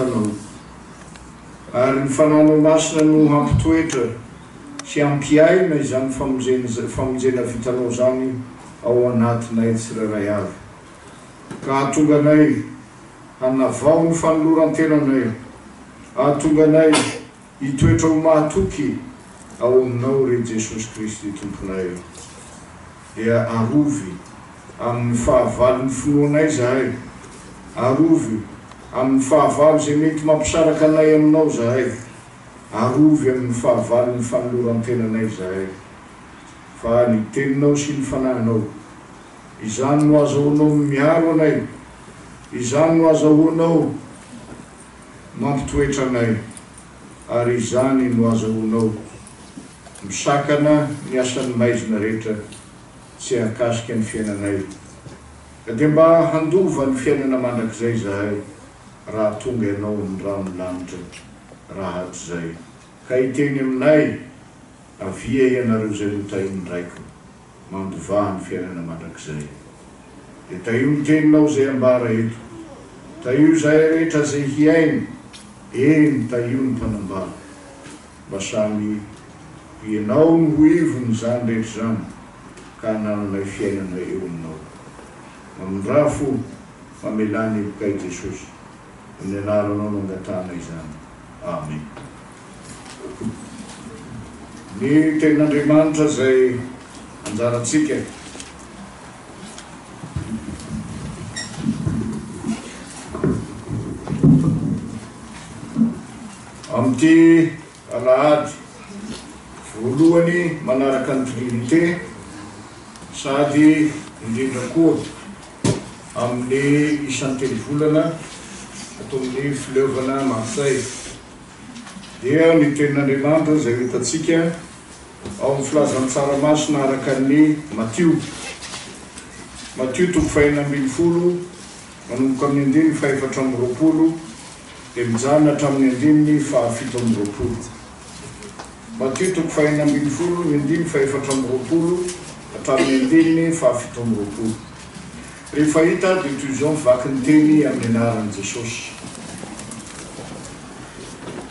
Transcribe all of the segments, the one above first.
hitanao. Ary ny fanaonao masina no hampitoetra sy ampiaina izany famonjena vitanao zany ao anatinay tsirairay avy. Ka ahatonga anay hanavao ny fanoloran-tenanay, ahatonga anay hitoetra ho mahatoky ao aminao re Jesosy Kristy tomponay. Dia arovy amin'ny fahavalon'ny finoanay zahay, arovy amin'ny fahavalo zay mety mampisaraka anay aminao zahay, arovy amin'ny fahavalon'ny fanoloran-tenanay zahay. Fa ny teninao sy ny fanahinao, izany no azahoanao miaro anay, izany no azahoanao mampitoetra anay, ary izany no azahoanao misakana ny asan'ny maizina rehetra tsy hakasika ny fiainanay. Ka dia mba handova ny fiainana mandrakizay zahay raha tonga ianao ny rano lanitra raha zay. Ka hiteny aminay avia ianareo zay ho tahiny raiko mandovaha ny fiainana mandrakizay. Dia tahio ny teninao zay ambara eto, tahio zay rehetra zay hiainy, eny tahio ny mpanambara, mba samy ianao no ho ivony zany rehetra zany, ka hanananay fiainana eo aminao. Mamindrafo mamelany ebokay Jesosy, amin'ny anaranao nangatana izany. Amen. Ny tenin'Andriamanitra zay anjarantsika amin'ity alahady voalohany manaraka ny Trinité, sady indrindra koa amin'ny isan-telo volana ato amin'ny fileovana Marseille. Dia ny tenin'Andriamanitra zay hitantsika ao amin'ny filazan-tsaramasina araka ny Matthieu 5:20 manomboka amin'ny andiny 4:20 dia mijanona hatramin'ny andiny 7:20. Matthieu 5:20 andiny 4:20 hatramin'ny andiny 7:20. Rehefa hita dia toy izao mivaky ny teny amin'ny anaran'i Jesosy.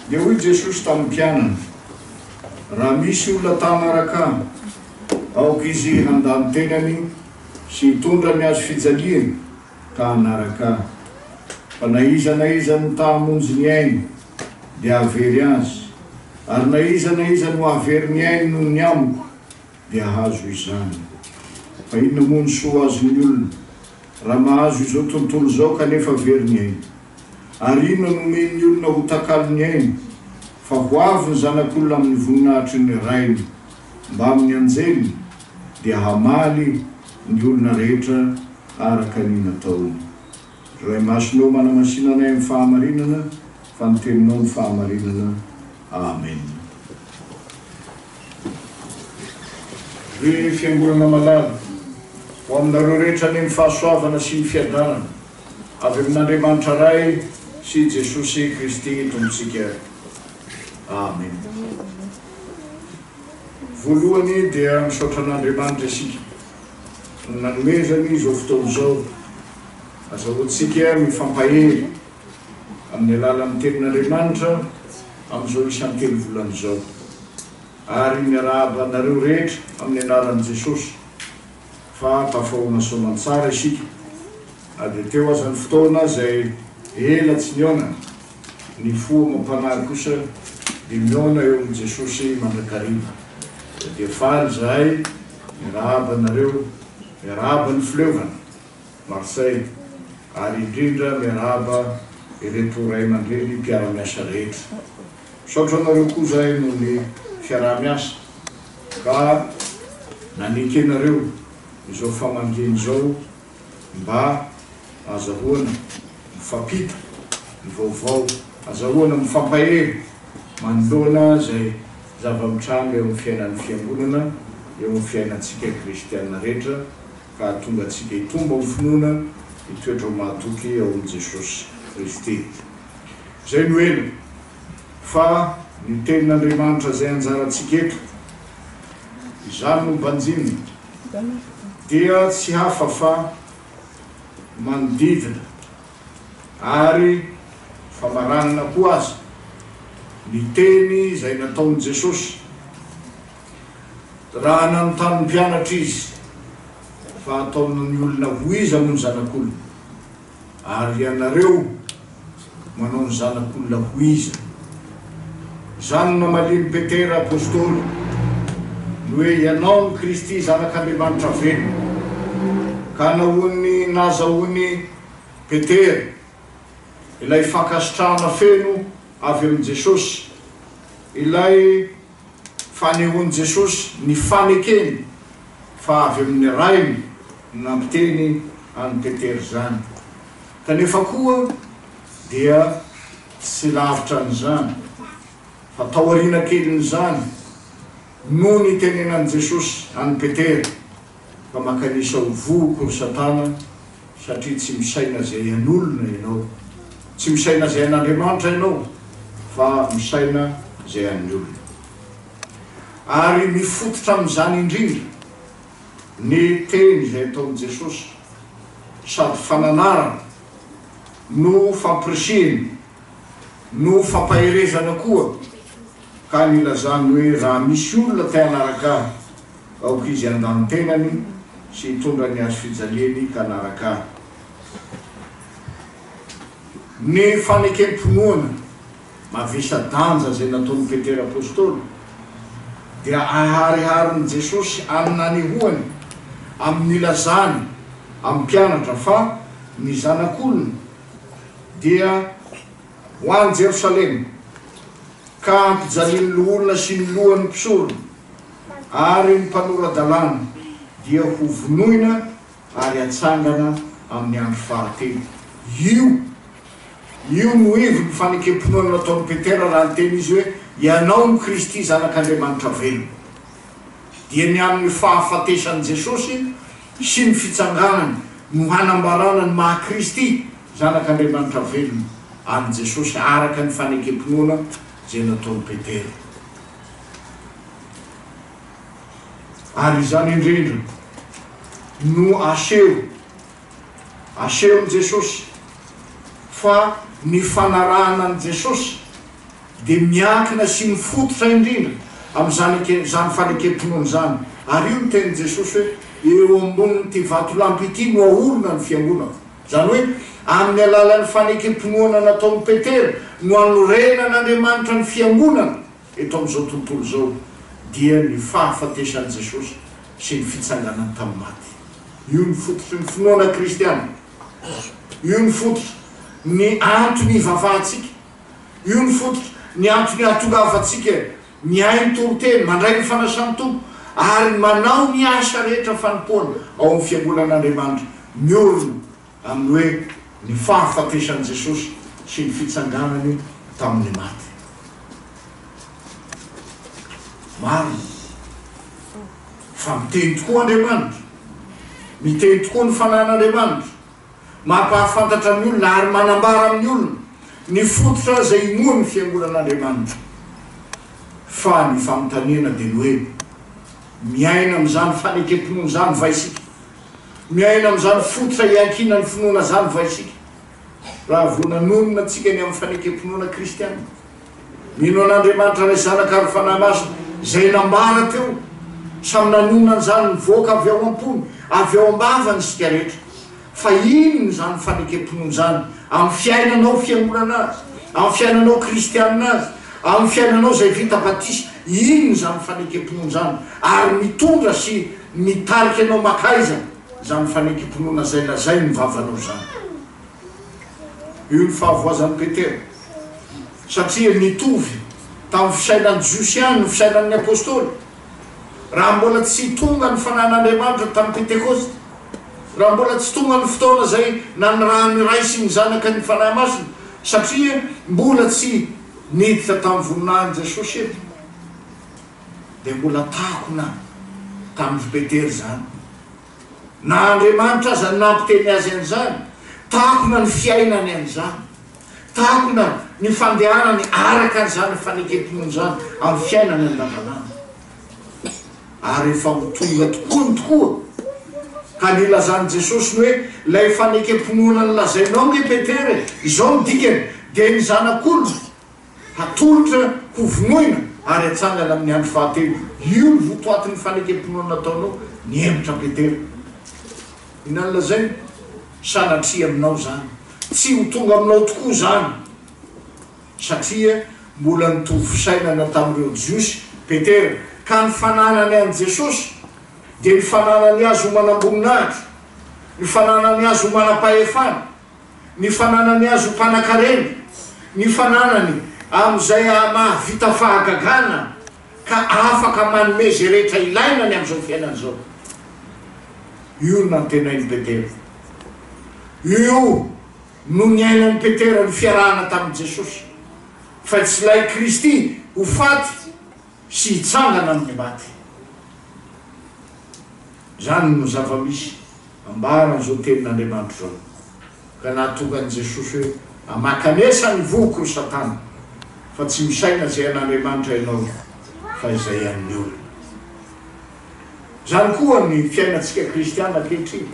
Dia hoy Jesosy tamin'ny mpianany, raha misy olona tanaraka aoka izy handany tenany sy hitondra ny azo fijaliany ka hanaraka. Fa na iza no tahamonjy ny ainy dia havery azy, ary na iza no havery ny ainy noho ny amiko dia hahazo izany. Fa inona moa ny soa azon'ny olona raha mahazo izao tontolo zao kanefa very ny ainy? Ary inona no men'ny olona ho takalo ny ainy? Fa ho avy ny zanak'olona amin'ny voninahitry ny rainy mba amin'ny anjely dia hamaly ny olona rehetra araka ny nataony. Ray masonao manamasinana amin'ny fahamarinana, fa ny teninao ny fahamarinana. Amen. Ry fiangonana malala ho aminareo rehetra ny fahasoavana sy ny fiadanana avy amin'Andriamanitra ray sy Jesosy Kristy tompontsika. Amen. Voalohany dia misaotra an'Andriamanitra isika nanomezany izao fotoana izao azahoantsika mifampahery amin'ny alalan'ny tenin'Andriamanitra amin'izao isan-telo volana izao, ary miarahaba anareo rehetra amin'ny anaran'i Jesosy fa tafahoana soamantsara isika. Dia teo aza ny fotoana zay ela tsy niona, ny foa mampanary kosa dia miona eo amin'i Jesosy mandrakariva. Dia faly zahay miarahaba anareo, miarahaba ny fileovana Marseille, ary indrindra miarahaba ireto ray aman-dreny mpiara-miasa rehetra. Misaotra anareo koa zahay noho ny fiaraha-miasa, ka nanika anareo izao famangeny izao mba azahoana mifampita ny vaovao, azahoana mifampahery manoloana zay zava-mitranga eo amin'ny fiainan'ny fiangonana, eo amin'ny fiainantsika kristianina rehetra, ka tonga atsika hitomba ho finoana hitoetra ho mahatoky ao amin'i Jesosy Kristy. Zay no ela fa ny tenin'Andriamanitra zay anjarantsika eto, izany no banjina, dia tsy hafa fa manodidina ary famaranana koa azy ny teny zay nataony Jesosy raha nanontany mpianatra izy fa ataony olona hoiza moa ny zanak'olona ary ianareo manao ny zanak'olona hoiza zany namaliny Petera apôstôly ny hoe ianao ny Kristy zanak'Andriamanitra velona ka nahoany nazahoany Petera ilay fankasitrahana feno avy amin'ny Jesosy ilay fanehoan'i Jesosy ny fanekeny fa avy amin'ny rainy nampiteny any Petera zany kanefa koa dia tsy lavitra an'izany fa taoriana kelin'izany no nitenenan'i Jesosy any Petera fa makanisa ho voky ry Satana satria tsy misaina zay an'olona ianao tsy misaina zay an'Andriamanitra ianao fa misaina zay an'ny olona ary mifototra amin'izany indrindra ny teny zay ataon'i Jesosy sady fananarana no fampirisihany no fampaherezana koa ka nilazany hoe raha misy olona te hanaraka aoka izy andany tenany sy hitondra ny azo fijaliany ka hanaraka ny fanekem-pinoana mavisa danja zay nataony Petera apôstôly dia ahariharin'i Jesosy amin'nanehoany amin'ny lazany amin'ny mpianatra fa ny zanak'olona dia ho any Jerosalema ka ampijaliany olona sy ny lohan'ny mpisorona ary ny mpanora-dalàna dia ho vonoina ary atsangana amin'ny andro fahatelo io no ivo ny fanekem-pinoana nataony Petera raha nyteny izy hoe ianao ny Kristy zanak'Andriamanitra velona dia ny amin'ny fahafatesan'i Jesosy sy ny fitsanganany no hanambarana ny maha Kristy zanak'Andriamanitra velona any Jesosy araka ny fanekem-pinoana zay nataony Petera ary izany indrindra no asehony Jesosy fa ny fanarahana ny Jesosy dia miankina sy mifototra indrindra amin'izany fanekem-pinoana zany ary io ny teny Jesosy hoe eo amboniny ty vatolampy ity no ahorona ny fiangonako zany hoe amin'ny alalan'ny fanekem-pinoana nataony Petera no anorenan'Andriamanitra ny fiangonana eto amin'izao tontolo zao dia ny fahafatesan'i Jesosy sy ny fitsanganany tamin'ny maty io ny fototry ny finoana kristiana io ny fototry ny antony ivavahantsika io ny fototry ny antony atongavantsika miainy toroteny mandray ny fanasany tompo ary manao ny asa rehetra fanompoana ao amin'ny fiangonan'Andriamanitra miorona amin'ny hoe ny fahafatesan'i Jesosy sy ny fitsanganany tamin'ny maty marina fa miteny tokoa Andriamanitra miteny tokoa ny fanan'Andriamanitra mampahafantatra amin'ny olona ary manambara amin'ny olona ny fototra zay inoany fiangonan'Andriamanitra fa ny fanontaniana dia ny hoe miaina amin'izany fanekem-pinoana zany va isika miaina amin'izany fototra iankina ny finoana zany va isika raha vonanonina antsika ny amin'ny fanekem-pinoana kristiana mino an'Andriamanitra ray zanaka ary fanahy masina zay nambara teo samy nanonany zany nivoaka avy ao am-pony avy ao ambavany sika rehetra fa inony zany fanekem-pinoana zany amin'ny fiainanao fiangonana azy amin'ny fiainanao kristianina azy amin'ny fiainanao zay vita batisa inony zany fanekem-pinoana zany ary mitondra sy mitariky anao makaiza zany fanekem-pinoana zay lazay ny vavanao zany io ny fahavoazan'ny Petera satria nitovy tamin'ny fisainan'ny Josiany ny fisainan'ny apôstôly raha mbola tsy tonga ny fanan'Andriamanitra tamin'ny Pentekoste raha mbola tsy tonga ny fotoana zay nanyrahany raisy ny zanaka ny fanahy masina satria mbola tsy niditra tamin'ny voninahiny Jesosy eto dia mbola takona tamin'ny Petera zany na Andriamanitra aza nampiteny azy an'izany takona ny fiainany an'izany takona ny fandehanany araka an'izany fanekem-pinoana zany amin'ny fiainany andavanandro ary efa ho tonga tokoa ka nilazany Jesosy ny hoe lay fanekem-pinoana ny lazainao nge Petera izao midikany dia ny zanak'olo hatolotra ho vonoina ary atsangana amin'ny andro fahatelo. Io ny votoatin'ny fanekam-pinoana nataonao ny emitra Petera. Inanona zay sanatria aminao zany, tsy ho tonga aminao tokoa zany, satria mbola nitovy fisainana tamin'ireo jiosy Petera. Ka ny fananany an' Jesosy dia ny fananany azy ho manam-boninahitra, ny fananany azy ho manam-pahefana, ny fananany azy ho mpanan-karena, ny fananany amin'izay mahavita fahagagana ka afaka manome zay rehetra ilainany amin'izao fiainana zao. Io no nantenainy Petera. Io no niainan'ny Petera ny fiarahana tamin'i Jesosy, fa tsy ilay Kristy ho faty sy hitsangana amin'ny maty. Zany no zava-misy ambara zao tenin'Andriamanitra zao, ka nahatonga an'i Jesosy hoe amakanesa ny voko ro Satana, fa tsy misaina zay an'Andriamanitra ianao fa izay amin'ny olo. Zany koa ny fiainantsika kristiana ankehitriny.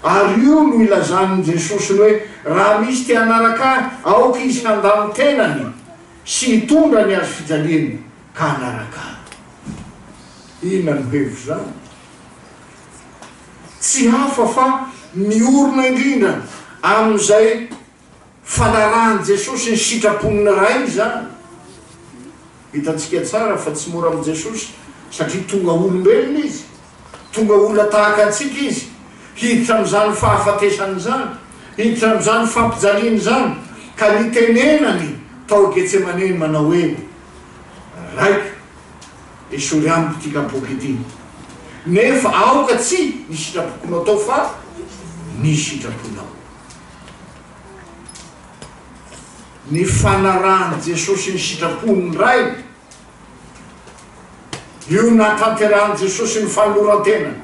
Ary io no ilazan'i Jesosy hoe raha misy te hanaraka aoka izy handamo tenany sy hitondra ny azo fijaliany ka hanaraka. Inona ny hevitro zany? Tsy hafa fa miorona indrindra amin'izay fanarahan'i Jesosy ny sitraponina ray zany. Hitantsika tsara fa tsy mora amin'i Jesosy satria tonga olombelona izy, tonga olona tahaka antsika izy, hiditra amin'izany fahafatesany zany, hiditra amin'izany fampijaliany zany, ka nitenenany tao Getsemaneny manao hoe raika esory amiko ty kapoky ity. Nefa aoka tsy ny sitrapokonao tao fa ny sitraponao. Ny fanarahan'i Jesosy ny sitrapony ray, io nahatanterahani Jesosy ny fanoloran-tenany,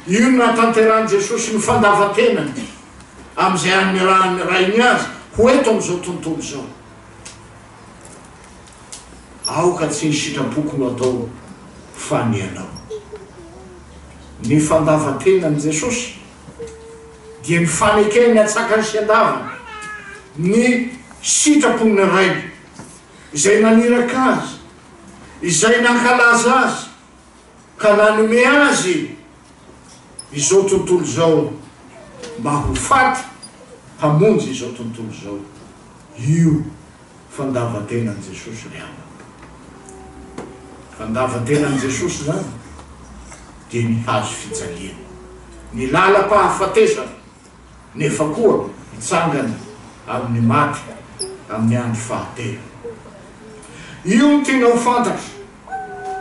io nahatanterahani Jesosy ny fandavatenany amin'izay anarahany rainy azy ho eto amin'izao tontolo zao. Aoka tsy ny sitrapoko atao fa ny anao. Ny fandavatenany Jesosy dia ny fanekeny atsakany sy andavany, ny sitrapony ray izay naniraka azy, izay nankalaza azy ka nanome azy izao tontolo zao mba ho faty hamonjy izao tontolo zao. Io fandavatenany Jesosy ry ama. Fandavatenany Jesosy zany dia ny hazo fijaliana, ny lalam-pahafatesana, nefa koa hitsangana amin'ny maty amin'ny andro fahatelo. Io ny tianao fantatra,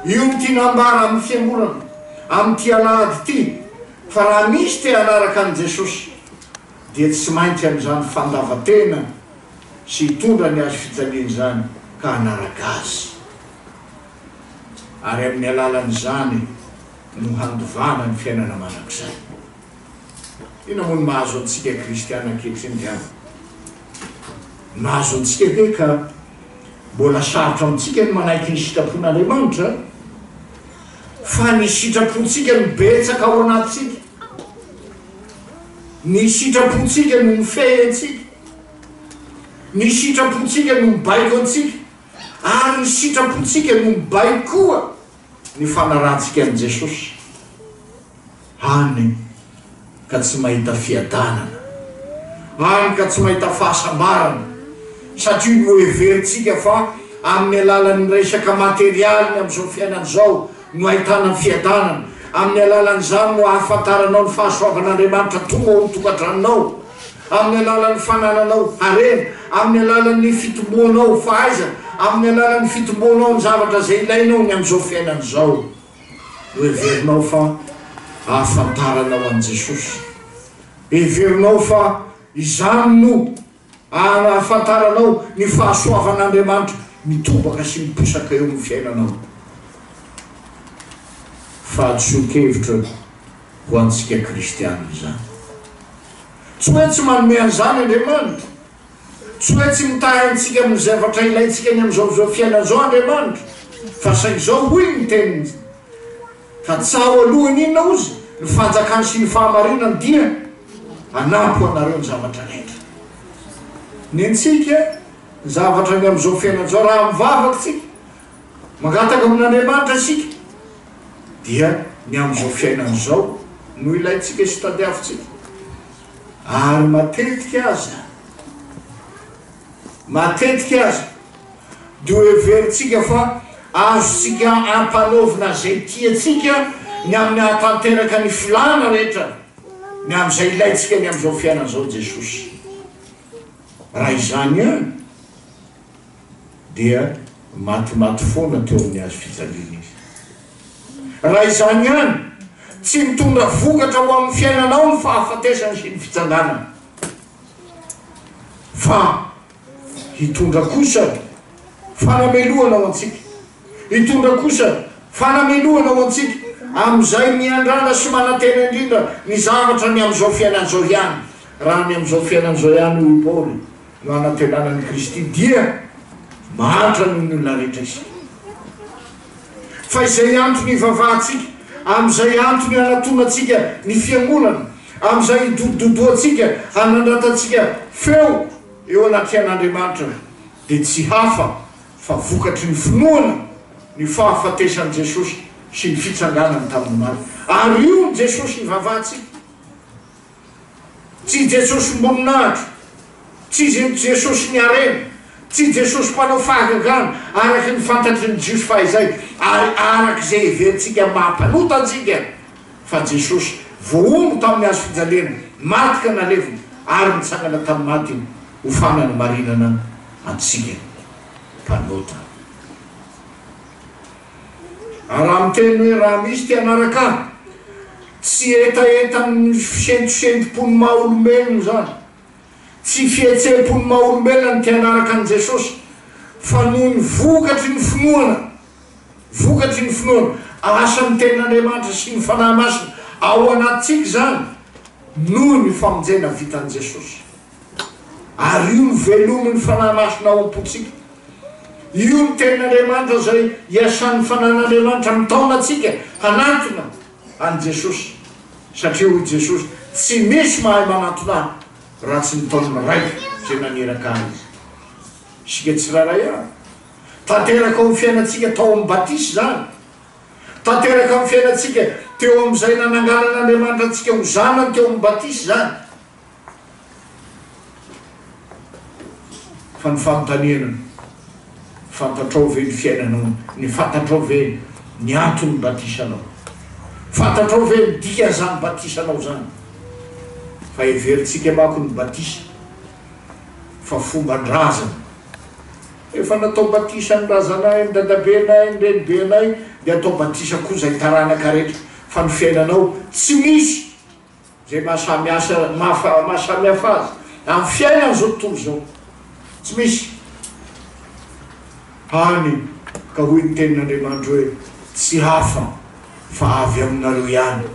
io ny tiana ambara amin'ny fiangonana, amin'ny ty alahady ty, fa raha misy te hanaraka an'i Jesosy dia tsy maintsy amin'izany fandavatena sy hitondra ny azo fijaliany zany ka hanaraka azy. Ary amin'ny alalan'izany no handovana ny fiainana manak'izay. Ina moa ny mahazo antsika kristiana ankehitriny diany? Mahazo antsika ve ka mbola sarotra amintsika ny manaiky ny sitrapon'Andriamanitra, fa ny sitrapontsika no betsaka ao anatsika, ny sitrapontsika no mifehy antsika, ny sitrapontsika no mibaiko antsika, ary ny sitrapontsika no mibaiko koa ny fanarantsika amin'i Jesosy. Hany ka tsy mahita fiadanana, hany ka tsy mahita fahasambarana, satria no heverintsika fa amin'ny alalan'ny resaka materialy amin'izao fiainana zao no ahitana fiadanana. Amin'ny alalan'izany no ahafantaranao ny fahasoavan'Andriamanitra tonga ao ny tokantranonao, amin'ny alalan'ny fanananao harena, amin'ny alalan'ny fitomboanao fahaiza, amin'ny alalan'ny fitomboanao ny zavatra zay ilainao ny amin'izao fiainana zao. No heverinao fa ahafantaranao an'i Jesosy, heverinao fa izany no ahafantaranao ny fahasoavan'Andriamanitra mitobaka sy miposaka eo amin'ny fiainanao. Fahadiso-kevitra ho antsika kristiana zany. Tsy hoe tsy manome an'izany Andriamanitra, tsy hoe tsy mitahy antsika amin'ny zavatra ilaintsika ny amin'izao fiainana zao Andriamanitra, fa saingy zao hoy ny teniny, fa tsao alohany inona ozy ny fanjakany sy ny fahamarinany dia hanampy anareo ny zavatra rehetra. ny antsika zavatra ny am'izao fiainan'izao raha mivavaky tsika mangataka amin'Andriamanitra sika dia ny am'izao fiainan'izao no ilayntsika sy tadiavintsika ary matetika aza de hoeverintsika fa azontsika ampanaovina zay tiatsika ny amin'ny ahatanteraka ny filana rehetra ny am'izay ilayntsika ny am'izao fiainan'izao Jesosy raha izany any dia matimaty foana teo amin'ny azo fijaliana izy raha izany any tsy mitondra vokatra ho amin'ny fiainanao ny fahafatesana sy ny fitsanganana fa hitondra kosa fanameloana ao antsika hitondra kosa fanameloana ao antsika am'izay miandrana sy manantena indrindra ny zavatra ny am'izao fiainan'izao ihany raha ny am'izao fiainan'izao ihany hoy Paoly no anatenanan'i Kristy dia mahatra noho ny olona rehetra isika fa izay antony ivavahantsika am'izay antony anatonatsika ny fiangonana am'izay dododoatsika hanandratatsika feo eo anaty an'Andriamanitra dia tsy hafa fa vokatry ny finoana ny fahafatesan'i Jesosy sy ny fitsanganany tamin'ny maro ary io ny Jesosy ivavahantsika tsy Jesosy mboninahitra tsy Jesosy ny arena tsy Jesosy mpanao fahagagana araky ny fantatry ny jiosy fahizay ary araky zay heverintsika mampanotantsika fa Jesosy voaomo tamin'ny azo fijaliana matika nalevina ary mitsangana tamin'ny maty ho fanany marinana antsika mpanota raha miteny hoe raha misy ty anaraka tsy etaeta ny fisentosentom-pony maha-olombelona zany tsy fietsem-pony maha-olombelona ny ty anaraka an' Jesosy fa noho ny vokatry ny finoana asan'ny tenin'Andriamanitra sy ny fanahy masina ao anatsika zany noho ny famonjena vitan'i Jesosy ary io ny velominy fanahy masina ao am-potsika io ny tenin'Andriamanitra zay iasan'ny fanan'Andriamanitra mitaonatsika hanatona an' Jesosy satria hoy Jesosy tsy misy mahay manatona raha tsy nitaonina raiky zay naneraka azy isika tsiraray any tanteraka amin'ny fiainatsika tao amin'ny batisy zany tanteraka amin'ny fiainatsika teo amin'izay nananganan'Andriamanitra antsika ho zanany teo amin'ny batisy zany fa ny fanontanianana fantatrao ve ny fiainanao ny fantatrao ve ny antony batisanao fantatrao ve ny dikan'izany batisanao zany fa heverintsika mako ny batisy fa fomban-drazana efa natao batisa ny razanay ny dadabenay ny renibenay dia atao batisa koa zay taranaka rehetra fa ny fiainanao tsy misy zay mahasamihafa azy amin'ny fiainana zao tontolo zao tsy misy hany ka hoy ny tenin'Andriamanitra hoe tsy hafa fa avy aminareo ihany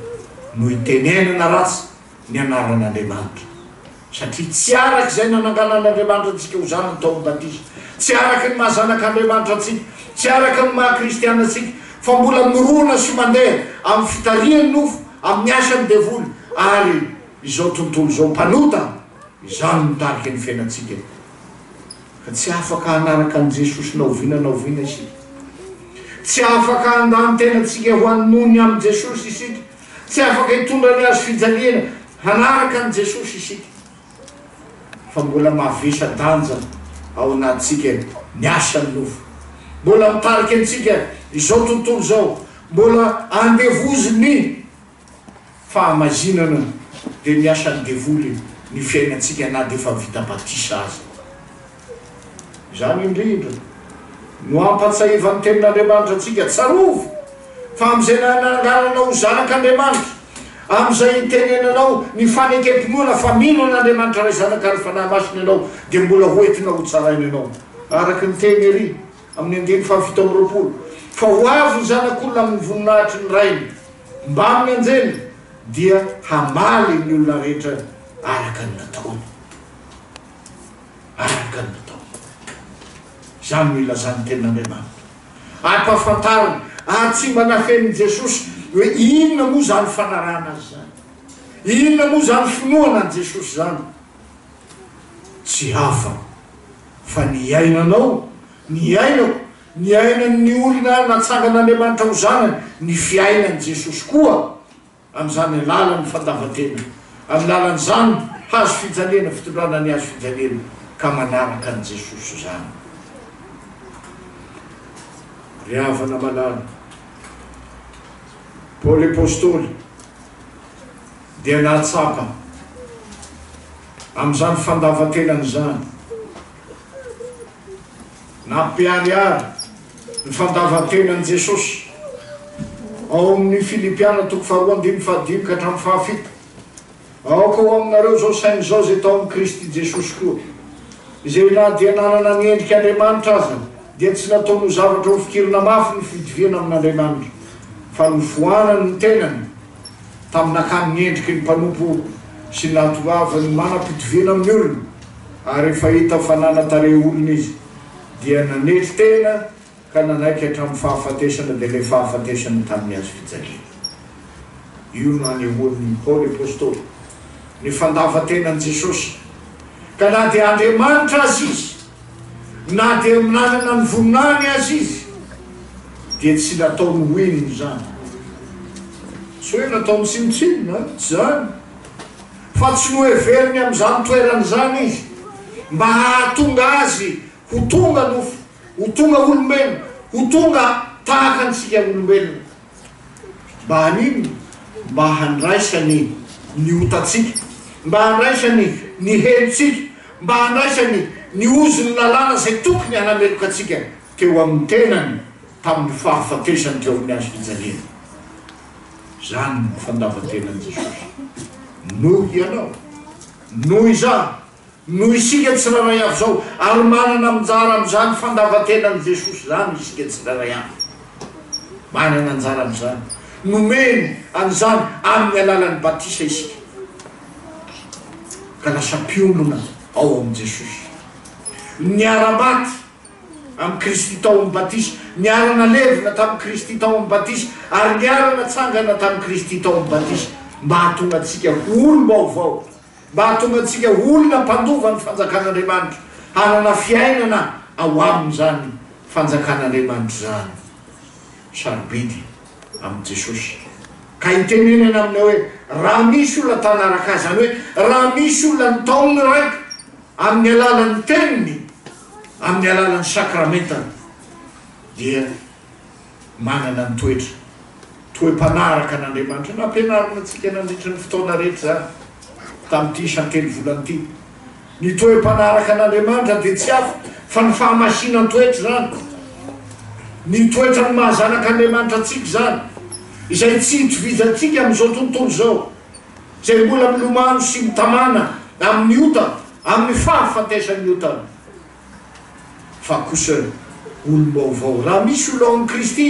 no hitenenana ratsy ny anaran'Andriamanitra satria tsy araky zay nananganan'Andriamanitra antsika ho zanany tao amin'ny batisa tsy araky ny mahazanak'Andriamanitra antsika tsy araky ny maha-kristiana antsika fa mbola mirona sy mandeha amin'ny fitariany nofo amin'ny asany devoly ary izao tontolo zao mpanota izany mitariky ny fiainatsika fa tsy afaka hanaraka an' Jesosy naoviana isika tsy afaka handany tenatsika ho anony amin'i Jesosy isika tsy afaka hitondra ny azo fijaliana hanaraka an' Jesosy isika fa mbola mavesa-danja ao anatsika ny asany nofo mbola mitariky antsika izao tontolo zao mbola andevozy ny fahamazinana dia ny asany devoly ny fiainatsika na dia efa vita batisa azy zany indrindra no ampatsahiva ny tenin'Andriamanitra antsika tsarovo fa am'izay nanangananao zanak'Andriamanitra am'izay tenenanao ny fanekempinoana fa mino an'Andriamanitra ray zanaka ary fanahy masina ianao dia mbola hoentina ho tsaraina ianao araky ny teny ery amin'ny 2:7 fa ho avy ny zanak'olona amin'ny voninahitry ny rainy mba amin'ny anjely dia hamaly ny olona rehetra araka ny nataony araka ny nataony zany no ilazany tenin'Andriamanitra ampahafantariny tsy manafen'ny Jesosy hoe inona moa zany fanarana azy zany inona moa zany finoana an' Jesosy zany tsy hafa fa ny ainanao ny ainako ny ainan'ny olona natsangan'Andriamanitra ho zanany ny fiainan'i Jesosy koa amin'izany lalany fandavatena amin'ny lalan'izany hazo fijalena fitondràna ny hazo fijalena ka manaraka an' Jesosy zany ry havana malala Paoly apôstôly dia nahatsapa amin'izany fandavatenany zany nampiariary ny fandavatenan'i Jesosy ao amin'ny Filipiana toko 4:5 ka hatramin'ny 7 ao ka ho aminareo zao sainy zao zay tao amin'ny Kristy Jesosy koa izay na dia nanana ny endrik'Andriamanitra aza dia tsy nataony zavatra ho fikirina mafy ny fidiviana amin'Andriamanitra fa nofoanany ny tenany tamin'akany ny endriky ny mpanompo sy natovavany manam-pitoviana amin'ny olona ary efa hita fa nanatare olona izy dia nanetry tena ka nanaiky hatramin'ny fahafatesana dia le fahafatesana tamin'ny azo fijaliana io no anehoan'ny Paoly apôstôly ny fandavatenan'i Jesosy ka na dia Andriamanitra azy izy na dia nanana ny voninany azy izy dia tsy nataony ho inona zany tsy hoe nataony tsinotsinona tsy zany fa tsy noheveriny amin'izany toerany zany izy mba hahatonga azy ho tonga nofo ho tonga olombelona ho tonga tahaka antsika olombelona mba hanino mba handraisany ny otatsika mba handraisany ny helitsika mba handraisany ny ozony lalàna zay tokony hanameloka atsika teo amin'ny tenany tamin'ny fahafatesany teo amin'ny azo fijaliana zany ny fandavatenan'i Jesosy noho ianao noho izaho noho isika tsy raray avy zao ary manana anjara amin'izany fandavatenan'i Jesosy zany isika tsy raray avy manana anjara amin'izany nomeny an'izany amin'ny alalan'ny batisa isika ka lasa mpiomona ao amin'i Jesosy niara-maty amin'ny Kristy tao amin'ny batisa niarana levina tamin'ny Kristy tao amin'ny batisa ary niarana tsangana tamin'ny Kristy tao amin'ny batisa mba hahatonga atsika olo-baovao mba hahatonga atsika olona mpandova ny fanjakan'Andriamanitra hanana fiainana ao aminy zany fanjakan'Andriamanitra zany sarobidy amin'i Jesosy ka itenenana aminy hoe raha misy olona tanaraka azy zany hoe raha misy olona ny taony raika amin'ny alalan'ny teniny amin'ny alalan'ny sakramentany dia manana ny toetra toe-panaraka an'Andriamanitra nampianarina atsika nandritra ny fotoana rehetra zany tamin'ity isantelo volanyity ny toe-panaraka an'Andriamanitra dia tsy hafa fa ny fahamasina ny toetra zany ny toetra ny mahazanak'Andriamanitra atsika zany izay tsy hitovizantsika amin'izao tontolo zao zay mbola milomano sy mitamana amin'ny ota amin'ny fahafatesan'ny ota fa kosa olo-baovao raha misy olo ao amin'ny Kristy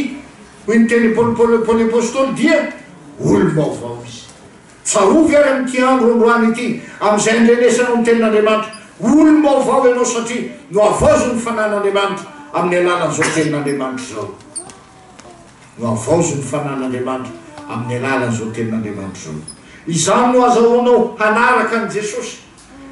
hoy ny teny Paoly apôstôly dia olo-baovao izy tsarovy ary amin'ity andro androany ity amin'izay andrenesana amin'ny tenin'Andriamanitra olo-baovao ianao satria no avozo ny fanan'Andriamanitra amin'ny alalan'izao tenin'Andriamanitra zao no avozo ny fanan'Andriamanitra amin'ny alalan'izao tenin'Andriamanitra zao izany no azahoanao hanaraka an' Jesosy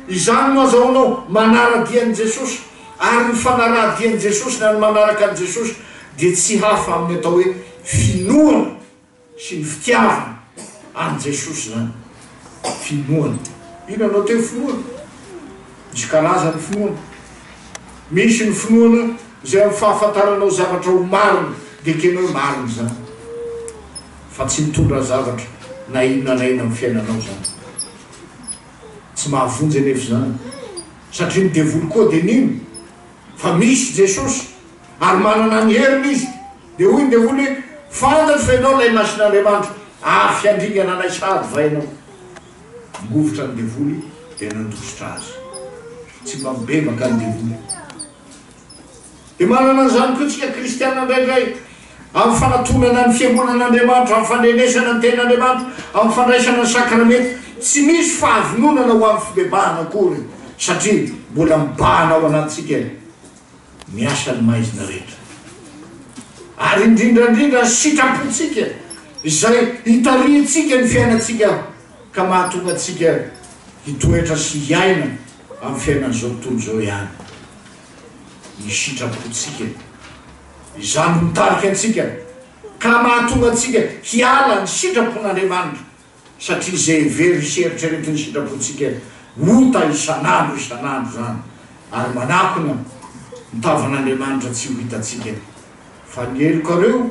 izany no azahoanao manaradian'i Jesosy ary ny fanaradian'i Jesosy na ny manaraka an' Jesosy dia tsy hafa amin'ny atao hoe finoana sy ny fitiavana an' Jesosy zany finoana ino anao teo finoana misy karazany finoana misy ny finoana zay amin'ny fahafantaranao zavatra ho marina dia kenao marina zany fa tsy mitondra zavatra na inona na ina amin'ny fiainanao zany tsy mahavonjy anefa zany satria ny devoly koa dia nino fa misy Jesosy ary manana ny heriny izy dia hoy ny devoly hoe fantatry fa ianao lay masin'Andriamanitra afy andringana anay sady vainao ngovotra ny devoly dia nandositra azy tsy mba mibebaka ny devoly dia manana an'izany koa tsika kristiana indraindray amin'ny fanatonana ny fiangonan'Andriamanitra amin'ny fandrenesana ny tenin'Andriamanitra amin'ny fandraisana ny sakramety tsy misy fahavinonana ho amin'ny fibebahana akory satria mbola mibahana ao anatsika miasa ny maizina rehetra ary indrindrandrindra ny sitrapontsika izay hitariantsika ny fiainatsika ka mahatonga atsika hitoetra sy hiaina amin'ny fiainan'izao tontolo zao ihany ny sitrapontsika izany mitarika antsika ka mahatonga antsika hiala ny sitrapon'Andriamanitra satria zay very seritreretiny ny sitrapontsika ota isan'andro zany ary manakona mitavan'Andriamanitra tsy ho hitatsika fa ny helokareo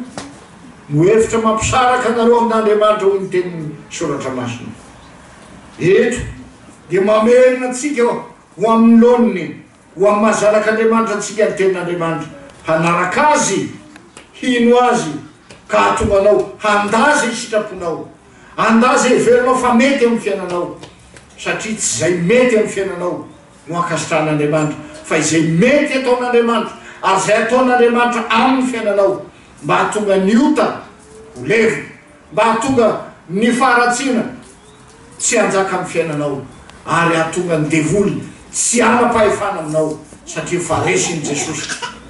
no hevitra mampisaraka anareo amin'Andriamanitra ho ny tenin'ny soratra masina eto dia mamerina antsika ho amin'ny loniny ho amin'ny mahazanak'Andriamanitra antsika ny tenin'Andriamanitra hanaraka azy hino azy ka hatonga anao handaza isitraponao andaza heverinao fa mety amin'ny fiainanao satria tsy zay mety amin'ny fiainanao no ankasitran'Andriamanitra fa izay mety ataon'Andriamanitra ary zay ataon'Andriamanitra amin'ny fiainanao mba hatonga ny ota ho levo mba hatonga ny faharatsiana tsy hanjaka amin'ny fiainanao ary hatonga ny devoly tsy anam-pahefana aminao satria fa resiny Jesosy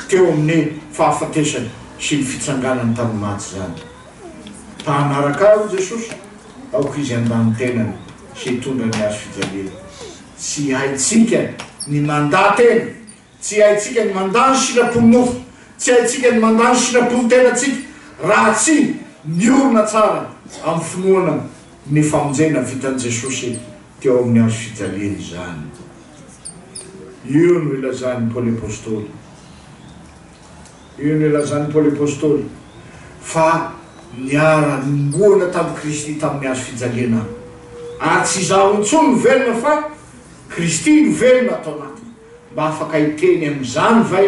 teo amin'ny fahafatesany sy ny fitsanganany tamin'ny maty zany tahanaraka ao Jesosy aoko izy andany tenany sy hitondra ny azo fijaliana tsy haitsika ny mandà tena tsy haitsika ny mandà ny sirapony nofo tsy haitsika ny mandà ny sirapony tenatsika raha tsy miorina tsara amin'ny finoana ny famonjena vitan'i Jesosy teo amin'ny azo fijaliana izany io no ilazan'ny Paoly apôstôly io no ilazan'ny Paoly apôstôly fa niara-mboana tamin'i Kristy tamin'ny azo fijaliana ary tsy zaho intsony no velona fa Kristy no velona atao anatiny mba afaka hiteny amin'izany va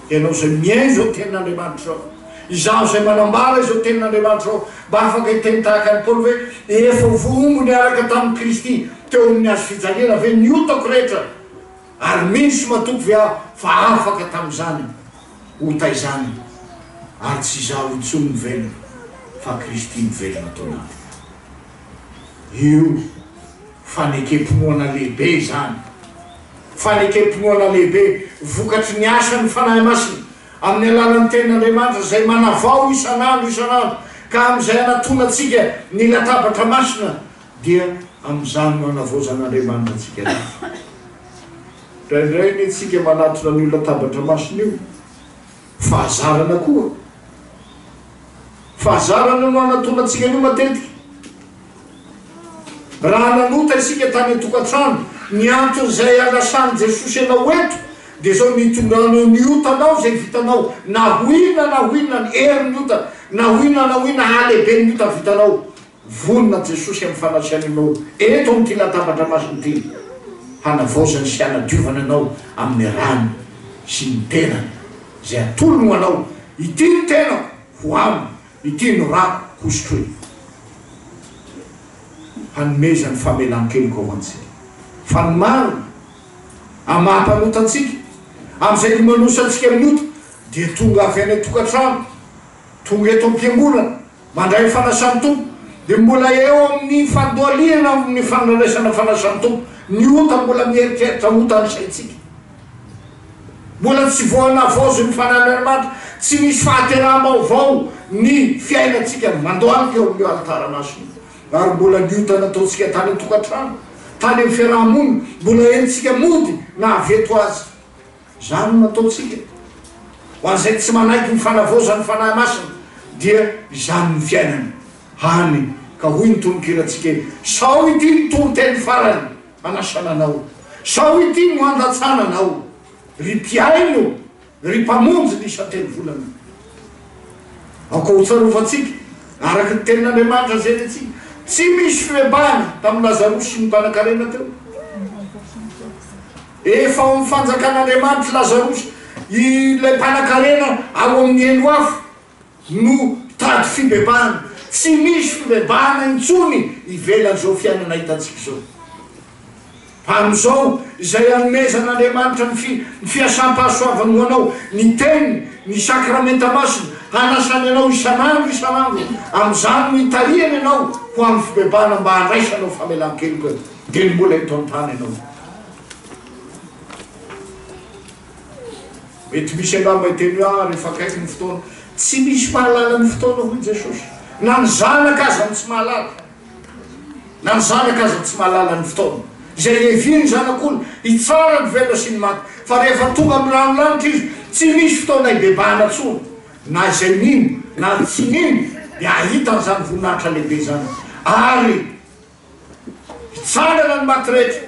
ianao zay miain zao tenin'Andriamanitra ao izaho zay manambara izao tenin'Andriamanitra ao mba afaka hiteny tahaka ny Paoly hoe efa vomo niaraka tamin'i Kristy teo amin'ny azo fijaliana ve niotako rehetra ary misy matoky vea fa afaka tamin'izany ota izany ary tsy zaho intsony ny velona fa Kristy ny velona atao anatiny io fanekempinoana lehibe zany fanekempinoana lehibe vokatry ny asa ny fanahy masina amin'ny alalan'ny tenin'Andriamanitra zay manavao isan'andro ka amin'izay anatona atsika ny latabatra masina dia amin'izany manavaozan'Andriamanitra atsika indray ny tsika manatona ny latabatra masina io fahazarana koa fahazarana no anatona atsika io matetiky raha nanota isika tany atokantrano ny antony zay alasany Jesosy anao eto dia zao nitondrano ny otanao zay vitanao na hoina ny heriny ota na hoina halehibe ny ota vitanao vonina Jesosy amin'ny fanasiany anao eto amin'ity latabatra masina ity hanavaozany sy hanadiovana anao amin'ny rano sy ny tenany zay atolono anao ity ny tena ho aminy ity no rako hosotro hanomezany famelan-keloka ho antsika fa ny marina amahampanota antsika amin'izay ny manosa antsika amin'ny ota dia tonga avy any atokantrano tonga eto am-piangonana mandray fanasany tompo dia mbola eo amin'ny fandoaliana amin'ny fandraisana fanasany tompo ny ota mbola mieritreritra ota ny saitsika mbola tsy voanavaozy ny fanan'Andriamanitra tsy misy fahateraha-baovao ny fiainatsika mandoalika eo amin'ny alitara masina ary mbola niota nataotsika tany atokantrano tany amin'ny fiarahamonina mbola enitsika mody na aveto azy zany nataotsika ho an'izay tsy manaiky ny fanavaozany fanahy masina dia zany ny fiainany hany ka hoy ny tononkiratsika sao ity ny tonteny farany anasananao sao ity no andatsananao ry mpiaino ry mpamonjy ny isanteny volana aoka ho tsarovatsika araky ny tenin'Andriamanitra zay atsika tsy misy fibebana tamin'ny Lazarosy sy ny mpanan-karena teo efa ao amin'ny fanjakan'Andriamanitra Lazarosy ilay mpanan-karena ao amin'ny elo afo no tady fibebana tsy misy fibebana intsony ivelan'izao fiainana hitantsika zao amin'izao izay anomezan'Andriamanitra ny fiasam-pahasoavany ho anao ny teniny ny sakramenta masina hanasany anao isan'andro amin'izany no hitariany anao ho amin'ny fibebana mba handraisanao famelan-keloka dia ny mbola eto an-tany anao mety misy angamba hiteny hoe rehefa akaiky ny fotoana tsy misy mahalala ny fotoana hoy Jesosy na ny zanaka aza ny tsy mahalala na ny zanaka aza tsy mahalala ny fotoana zay leviny zanak'olo hitsara ny vela sy ny maty fa rehefa tonga amin'ny ranolanitra izy tsy misy fotoana ibebahana tsony na zay mino na tsy mino dia ahitany zany voninahitra lehibe zany ary hitsarana ny maty rehetra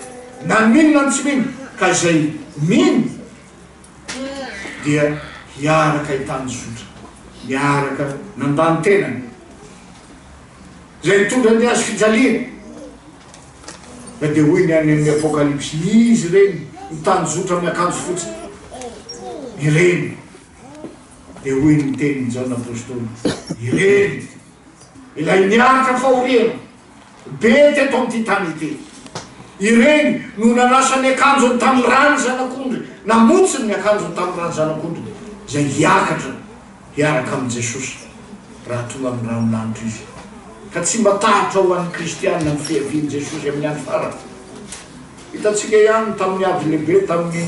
na mino na ny tsy mino ka zay mino dia hiaraka hitany zotra miaraka nandany tenany zay mitondra ny azy fijaliana da dia hoiny any amin'ny apokalypsy izy reny mitany zotra amin'ny akanjo fotsiny ireny dia hoiny miteniny zao n'apôstôly ireny ilay miaraka fahoriana be teto amin'ity tany ity ireny no nanasany akanjony tamin'ny rano zanak'ondry namotsiny ny akanjony tamin'ny rano zanak'ondry zay hiakatra hiaraka amin'i Jesosy raha tonga amin'ny ranolanitra izy ka tsy matahatra ho an'ny kristianina ny fiavian'i Jesosy amin'ny andro farany hitatsika ihany tamin'ny ady lehibe tamin'ny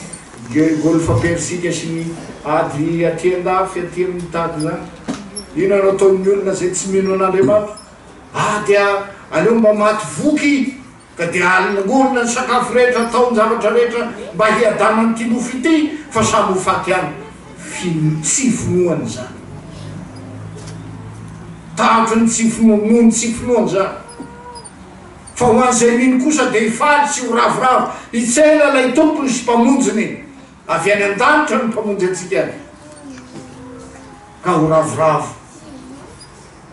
golfa persika sy ny ady aty-andafy aty amin'ny tady zany ino anao ataon'ny olona zay tsy mino an'Andriamanitra dia aleo mba maty voky ka dia alingorona ny sakafo rehetra ataony zavatra rehetra mba hiadana nyity nofo ity fa samy ho faty any tsy finoany zany tahatry ny tsy finoany noho ny tsy finoany zany fa ho an'izay mino kosa dia hifaly sy ho ravoravo hitsena lay tompony sy mpamonjiny avy any an-danitra ny mpamonjy antsika any ka ho ravoravo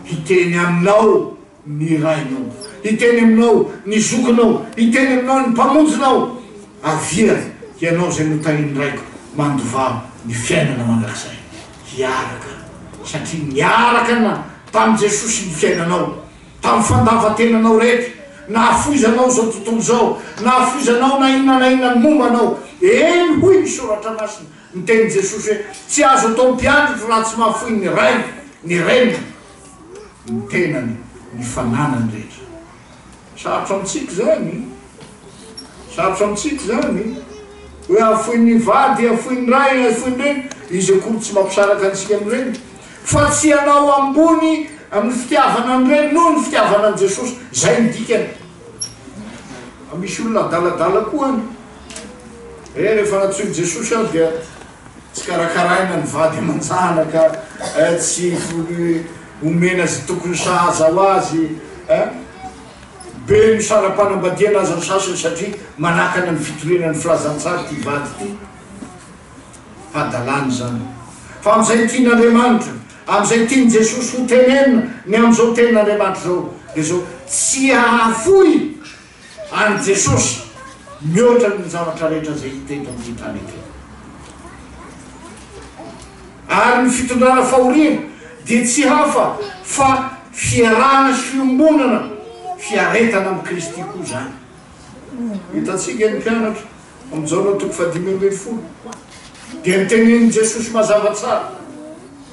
hiteny aminao ny rainao hiteny aminao ny zokinao hiteny aminao ny mpamonjinao avia ianao zay notahiny raiko mandova ny fiainana mandrakizay hiaraka satria niaraka na tamin'i Jesosy ny fiainanao tamin'ny fandavatenanao rehetra na afoizanao zao tontolo zao na afoizanao na inona ny mombanao eny hoy ny soratra masina miteny Jesosy hoe tsy azo atao mpiandritra raha tsy mahafoy ny ray ny reny ny tenany ny fananany rehetra sarotra amitsika zany sarotra amitsika zany hoe afoy ny vady afoy ny ray afoy ny reny izy akory tsy mampisaraka antsika amin'ireny fa tsy anao ambony amin'ny fitiavana an'ireny noho ny fitiavana an' Jesosy zay ny dikany misy olona adaladala koa any rehefa natsoiny Jesosy aho dia tsy karakaraina ny vady aman-jana ka tsy omena azy tokony sahaza ho azy be ny sara-panambadiana azy ny sasany satria manakana ny fitoriana ny filazantsara ty vady ty hadalany zany fa am'izay tian'Andriamanitra am'izay tiany Jesosy ho tenenina ny am'izao tenin'Andriamanitra zao dia zao tsy hahafoy any Jesosy mihoatra ny zavatra rehetra zay hiteto amin'ny tany ety ary ny fitondrana fahoriana dia tsy hafa fa fiarahana sy fiombonana fiaretana amin'ny Kristy koa zany hitatsika ny mpianatra amin'izao nao toko 5:10 dia mitenen'i Jesosy mazava tsara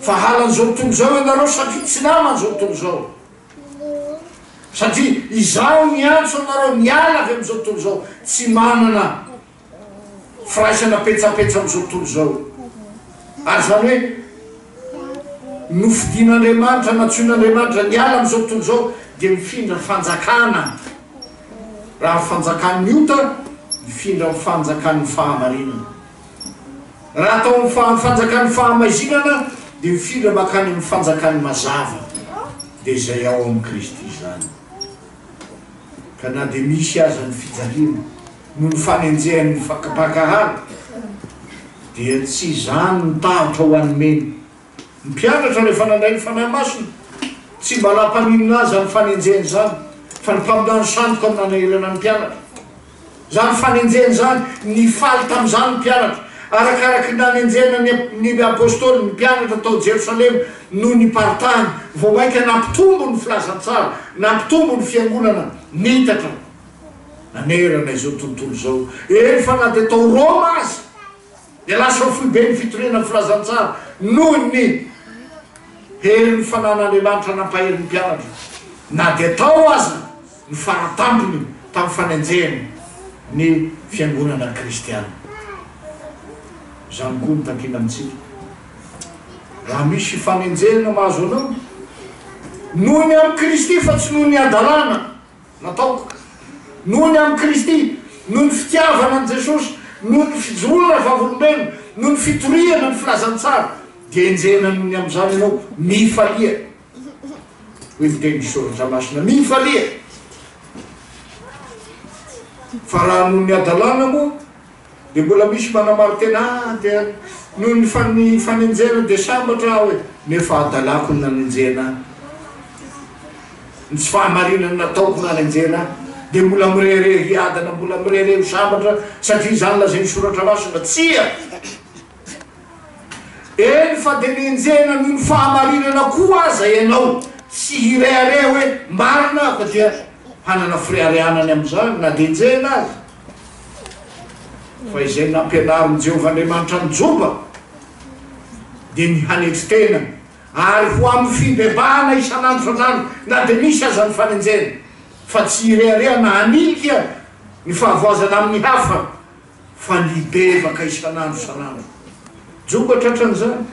fa halan'izao tontolo zao ianareo satria tsy naman'izao tontolo zao satria izaho miantso anareo miala avy amin'izao tontolo zao tsy manana firaisana petsapetsa amin'izao tontolo zao ary zany hoe nofidian'Andriamanitra natsoin'Andriamanitra niala amin'izao tontolo zao dia mifindra fanjakana raha fanjakan'ny ota mifindra fanjakan'ny fahamarinana raha atao fanjakan'ny fahamaizinana dia mifindra makany amin'ny fanjakan'ny mazava dia izay ao amin'ny Kristy zany ka na dia misy aza ny fijaliana no ny fanenjehan'ny pakahary dia tsy zany mitahatra ho an'meny ny mpianatra rehefa nandray ny fanahy masina tsy mba lampaninina azy ny fanenjehany zany fa ny mpaminany sandoko amin'ny nanahirana ny mpianatra zany fanenjehany zany ny faly tamin'izany ny mpianatra arakaraky nanenjehana ny apôstôly ny mpianatra tao Jerosalema no ny partany vao mainka nampitombo ny filazantsara nampitombo ny fiangonana nitatra nanerana izao tontolo zao fa na dia tao Roma azy dia lasa ho foy be ny fitoriana ny filazantsara noho ny hery ny fanan'Andriamanitra nampahery ny mpianatra na dia tao aza ny faratampony tamin'ny fanenjehany ny fiangonana kristiana zany koa mitakina amintsika raha misy fanenjehana mahazo anao nohony amin'ny Kristy fa tsy nohony adalana nataoko nohony amin'ny Kristy noho ny fitiavana an Jesosy, noho ny fijoroana vavolombelona, noho ny fitoriana ny filazantsara, dia enjenany amin'izany ianao mifalia. Hoe miteny soratra masina mifalia. Fa raha noho ny adalàna moa dia mbola misy manamaro tena dia noho ny fanenjena dia sambatra hoe nefa adalàko ny nanenjena, ny tsy fahamarinana nataoko nanenjena, dia mbola mirere hiadana, mbola mirere ho sambatra satria izany lazainy soratra masina tsia. Eny fa dia nenjena noho ny fahamarinana koa aza ianao, tsy hireare hoe marina fa dia hanana fireareanany amin'izany na dia enjena azy. Fa izay nampianarin'i Jehovahandriamanitra ny Joba dia ny hanetry tena, ary ho amin'ny fibebahana isan'andro isan'andro na dia misy aza ny fanenjena, fa tsy hirearea na hanika ny fahavoazana amin'ny hafa, fa ny bevaka isan'andro isan'andro. Joba tratran'izany.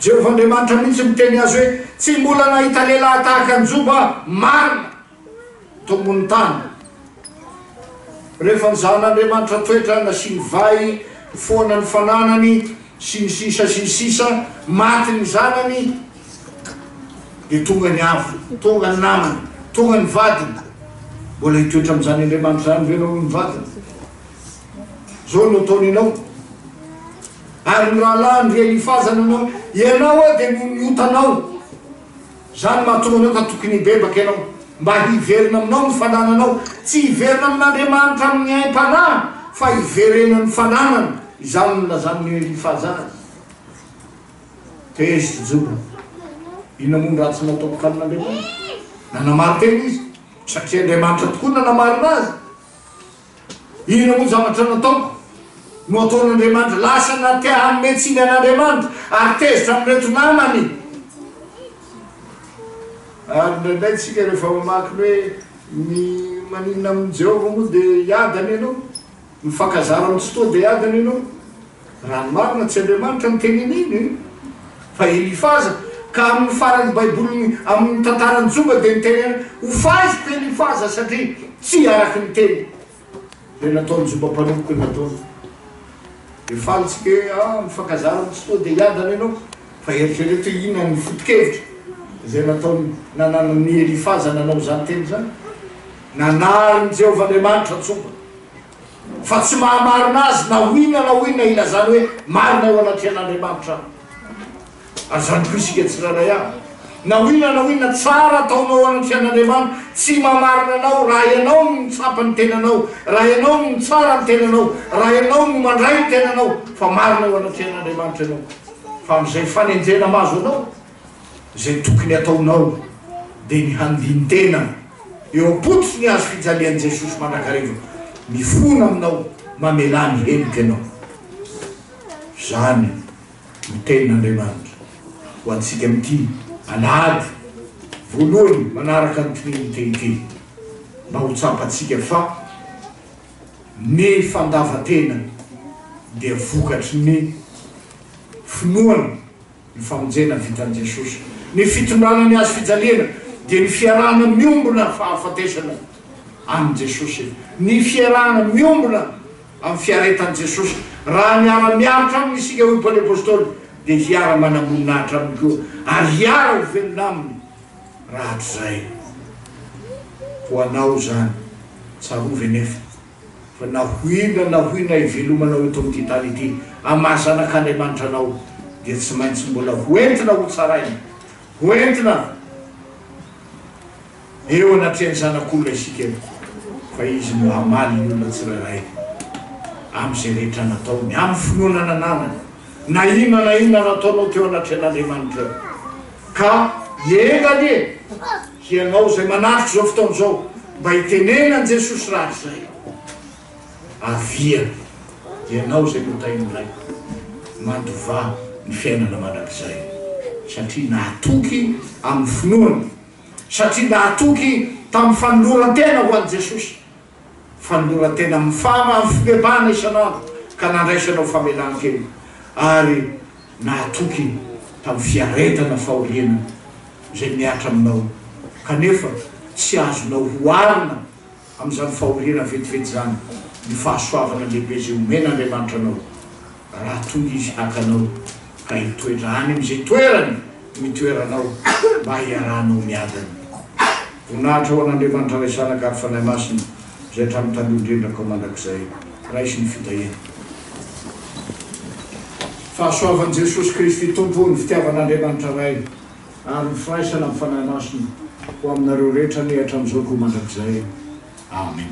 Jehovahandriamanitra mihitsy miteny azy hoe tsy mbola nahita lehilahy tahaka ny Joba marina tombony tany. Rehefa ny zan'Andriamanitra toetra nasiany vai foana ny fananany sy ny sisa maty ny zanany, dia tonga ny afo, tonga ny namany, tonga ny vadiny. Mbola hitoetra amin'izany Andriamanitra zany venao ny vadiny. Zao no ataonyanao. Ary ny rahalahy ny Elifazana anao, ianao ao dia miotanao. Zany mahatonga anao ka tokony hibebaka ianao, mba hiverina aminao ny fanananao, tsy hiverina amin'Andriamanitra amin'ny aim-panahy, fa hiverena ny fananany. Izany no lazan'ny Elifazana. Tezitra Joba, inona moa ny ratsy nataoko tamin'Andriamanitra? Nanamary tena izy, satria Andriamanitra tokoa nanamarina azy. Inona moa zavatra nataoko no ataon'Andriamanitra? Lasa natea hanome tsiny an'Andriamanitra ary tezitra amin'reto namany. Ary ndraindray tsika rehefa mamaky hoe ny maninona amin'ny Jehova moa dia hiadany ianao, mifankazara amin'ny fotoa dia hiadany ianao. Raha ny marina tsy Andriamanitra ny teneniny, fa Elifaza. Ka amin'ny farany Baiboliny amin'ny tantarany Joba dia nitenena ho faiziko Elifaza satria tsy araky ny teny. Dia nataony Joba mpanomboka ny nataony. Dia falitsika hoe mifankazara amin'ny fotoa dia hiadany ianao, fa eritrereto inona ny foto-kevitra. Izay nataony nananany Elifaza nanao izany teny zany. Nanariny Jehovahandriamanitra Joba, fa tsy mahamarina azy na hoina ilazany hoe marina eo anaty an'Andriamanitra. Ary zany koa isika tsiraray avy. Na hoina tsara ataonao anaty an'Andriamanitra, tsy mamarina anao raha ianao no mitsapa ny tenanao, raha ianao no mitsara ny tenanao, raha ianao no mandray ny tenanao, fa marina eo anaty an'Andriamanitra ianao. Fa amin'izay fanenjena mazo anao, izay tokony ataonao dia ny handin-tena eo am-potry ny azo fijalian'i Jesosy mandrakariva, mifona aminao, mamelany helika ianao. Zany ny tenin'Andriamanitra ho antsika amin'ity alahady voalohany manaraka ny trinité ity, mba ho tsapantsika fa ny fandavan-tena dia vokatry ny finoana ny famonjena vitan'i Jesosy. Ny fitondrana ny azo fijaliana dia ny fiarahana miombona fahafatesana amin'i Jesosy. Ny fiarahana miombona amin'ny fiaretan'i Jesosy. Raha miara-miaritra aminy isika hoy Paoly apôstôly dia hiara manamoninahitra aminy koa, ary hiara ho velona aminy. Rahatrizay ho anao zany tsarovy nefa, fa na hoina ivelomanao eto amin'ity tany ity amahazanak'Andriamanitra anao, dia tsy maintsy mbola hoentina ho tsaraina, hoentina eo anatrehany zanak'olona isika eo, fa izy no hamaly ny olona tsirairay amin'izay rehetra nataony, amin'ny finoana nananany, na inona nataonao teo anatrehan'Andriamanitra eo. Ka iengany ianao izay manaritra zao fotoana zao mba hitenenan'i Jesosy rahatrizay, avia ianao izay notain'ilay mandova ny fiainana mandrakizay, satria nahatoky amin'ny finoana, satria nahatoky tamin'ny fanoloran-tena ho an'i Jesosy, fanoloran-tena amin'ny fibebahana isan'andro ka nandraisanao famelan-kely, ary nahatoky tamin'ny fiaretana fahoriana izay miatra aminao, kanefa tsy azonao hoarina amin'izany fahoriana vetivety zany ny fahasoavana lehibe zay omen'Andriamanitra anao raha tonga izy hakanao ka hitoedrany amin'izay toerany mitoeranao mba hiarahanao miadana. Voninahitra ho an'Andriamanitra ray zanaka ary fanahy masina zay hatramin'ny taloha indrindrako mandrakizay raisy ny fitahena. Fahasoavan'i Jesosy Kristy Tompo, ny fitiavan'Andriamanitra ray ary ny firaisana amin'ny fanahy masina ho aminareo rehetra ny hatramin'izao koa mandrakizay. Amen.